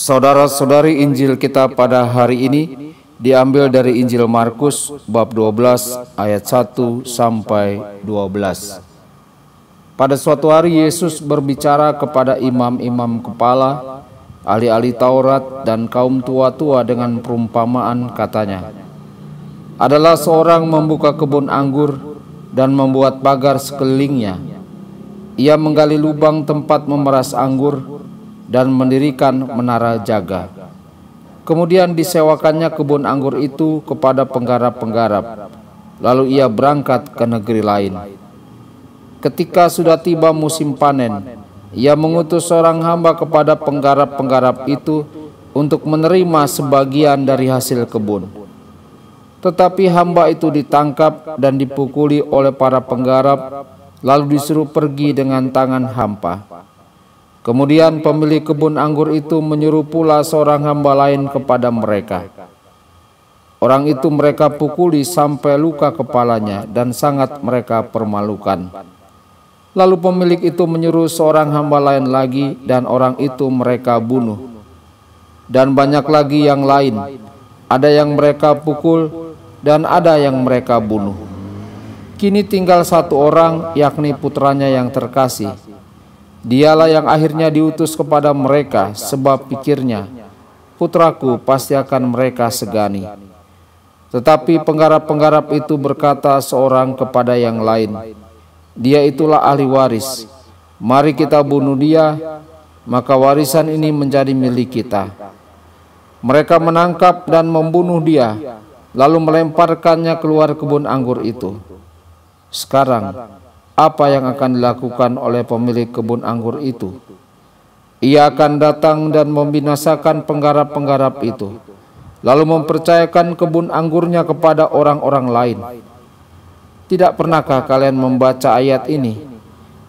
Saudara-saudari, Injil kita pada hari ini diambil dari Injil Markus bab 12 ayat 1 sampai 12. Pada suatu hari Yesus berbicara kepada imam-imam kepala, ahli-ahli Taurat dan kaum tua-tua dengan perumpamaan, katanya, adalah seorang membuka kebun anggur dan membuat pagar sekelilingnya. Ia menggali lubang tempat memeras anggur dan mendirikan menara jaga. Kemudian disewakannya kebun anggur itu kepada penggarap-penggarap. Lalu ia berangkat ke negeri lain. Ketika sudah tiba musim panen, ia mengutus seorang hamba kepada penggarap-penggarap itu untuk menerima sebagian dari hasil kebun. Tetapi hamba itu ditangkap dan dipukuli oleh para penggarap, lalu disuruh pergi dengan tangan hampa. Kemudian pemilik kebun anggur itu menyuruh pula seorang hamba lain kepada mereka. Orang itu mereka pukuli sampai luka kepalanya dan sangat mereka permalukan. Lalu pemilik itu menyuruh seorang hamba lain lagi dan orang itu mereka bunuh. Dan banyak lagi yang lain, ada yang mereka pukul dan ada yang mereka bunuh. Kini tinggal satu orang, yakni putranya yang terkasih. Dialah yang akhirnya diutus kepada mereka, sebab pikirnya, putraku pasti akan mereka segani. Tetapi penggarap-penggarap itu berkata seorang kepada yang lain, dia itulah ahli waris, mari kita bunuh dia, maka warisan ini menjadi milik kita. Mereka menangkap dan membunuh dia, lalu melemparkannya keluar kebun anggur itu. Sekarang, apa yang akan dilakukan oleh pemilik kebun anggur itu? Ia akan datang dan membinasakan penggarap-penggarap itu, lalu mempercayakan kebun anggurnya kepada orang-orang lain. Tidak pernahkah kalian membaca ayat ini?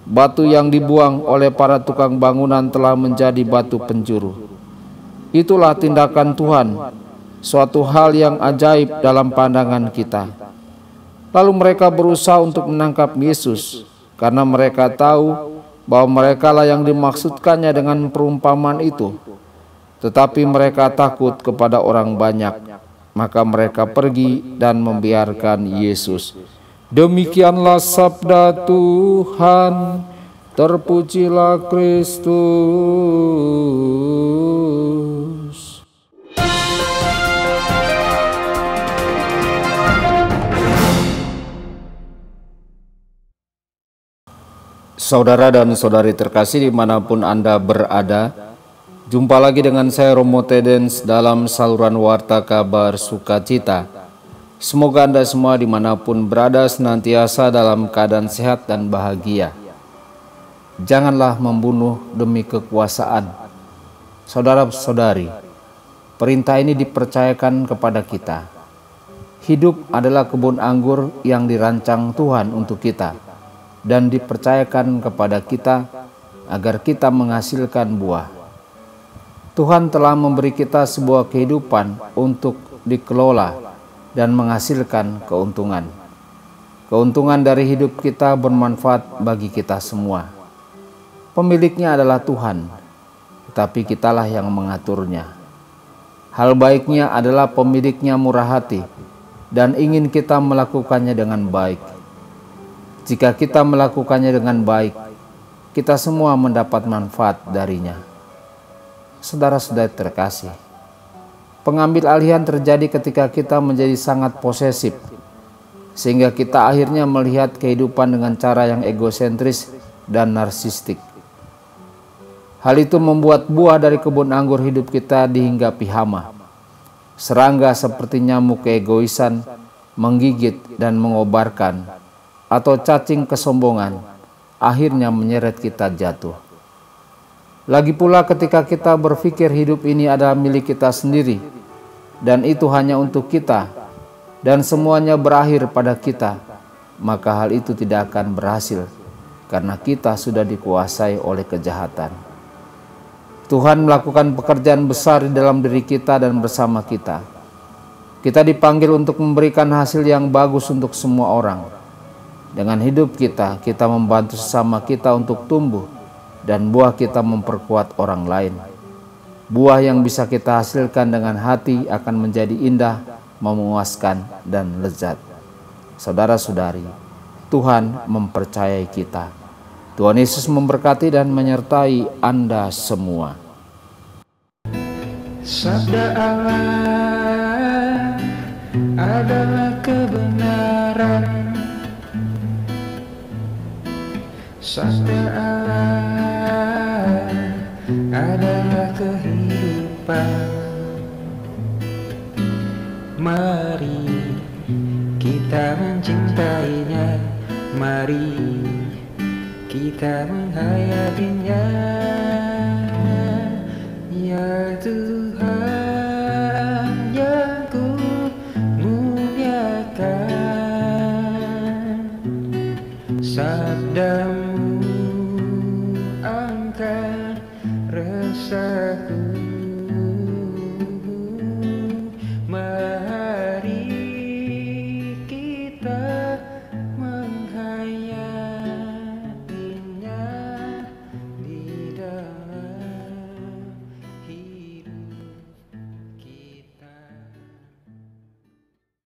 Batu yang dibuang oleh para tukang bangunan telah menjadi batu penjuru. Itulah tindakan Tuhan, suatu hal yang ajaib dalam pandangan kita. Lalu mereka berusaha untuk menangkap Yesus, karena mereka tahu bahwa merekalah yang dimaksudkannya dengan perumpamaan itu. Tetapi mereka takut kepada orang banyak, maka mereka pergi dan membiarkan Yesus. Demikianlah sabda Tuhan, terpujilah Kristus. Saudara dan saudari terkasih dimanapun Anda berada, jumpa lagi dengan saya Romo Tedens dalam saluran Warta Kabar Sukacita. Semoga Anda semua dimanapun berada senantiasa dalam keadaan sehat dan bahagia. Janganlah membunuh demi kekuasaan. Saudara-saudari, perintah ini dipercayakan kepada kita. Hidup adalah kebun anggur yang dirancang Tuhan untuk kita dan dipercayakan kepada kita agar kita menghasilkan buah. Tuhan telah memberi kita sebuah kehidupan untuk dikelola dan menghasilkan keuntungan. Keuntungan dari hidup kita bermanfaat bagi kita semua. Pemiliknya adalah Tuhan, tetapi kitalah yang mengaturnya. Hal baiknya adalah pemiliknya murah hati dan ingin kita melakukannya dengan baik. Jika kita melakukannya dengan baik, kita semua mendapat manfaat darinya. Saudara-saudari terkasih, pengambil alihan terjadi ketika kita menjadi sangat posesif, sehingga kita akhirnya melihat kehidupan dengan cara yang egosentris dan narsistik. Hal itu membuat buah dari kebun anggur hidup kita dihinggapi hama. Serangga seperti nyamuk keegoisan menggigit dan mengobarkan, atau cacing kesombongan akhirnya menyeret kita jatuh. Lagi pula ketika kita berpikir hidup ini adalah milik kita sendiri dan itu hanya untuk kita dan semuanya berakhir pada kita, maka hal itu tidak akan berhasil karena kita sudah dikuasai oleh kejahatan. Tuhan melakukan pekerjaan besar di dalam diri kita dan bersama kita. Kita dipanggil untuk memberikan hasil yang bagus untuk semua orang. Dengan hidup kita, kita membantu sesama kita untuk tumbuh dan buah kita memperkuat orang lain. Buah yang bisa kita hasilkan dengan hati akan menjadi indah, memuaskan, dan lezat. Saudara-saudari, Tuhan mempercayai kita. Tuhan Yesus memberkati dan menyertai Anda semua. Sabda Allah adalah kebenaran. Sabda Allah adalah kehidupan. Mari kita mencintainya, mari kita menghayatinya. Ya Tuhan yang ku muliakan, sabdamu angkat resahku.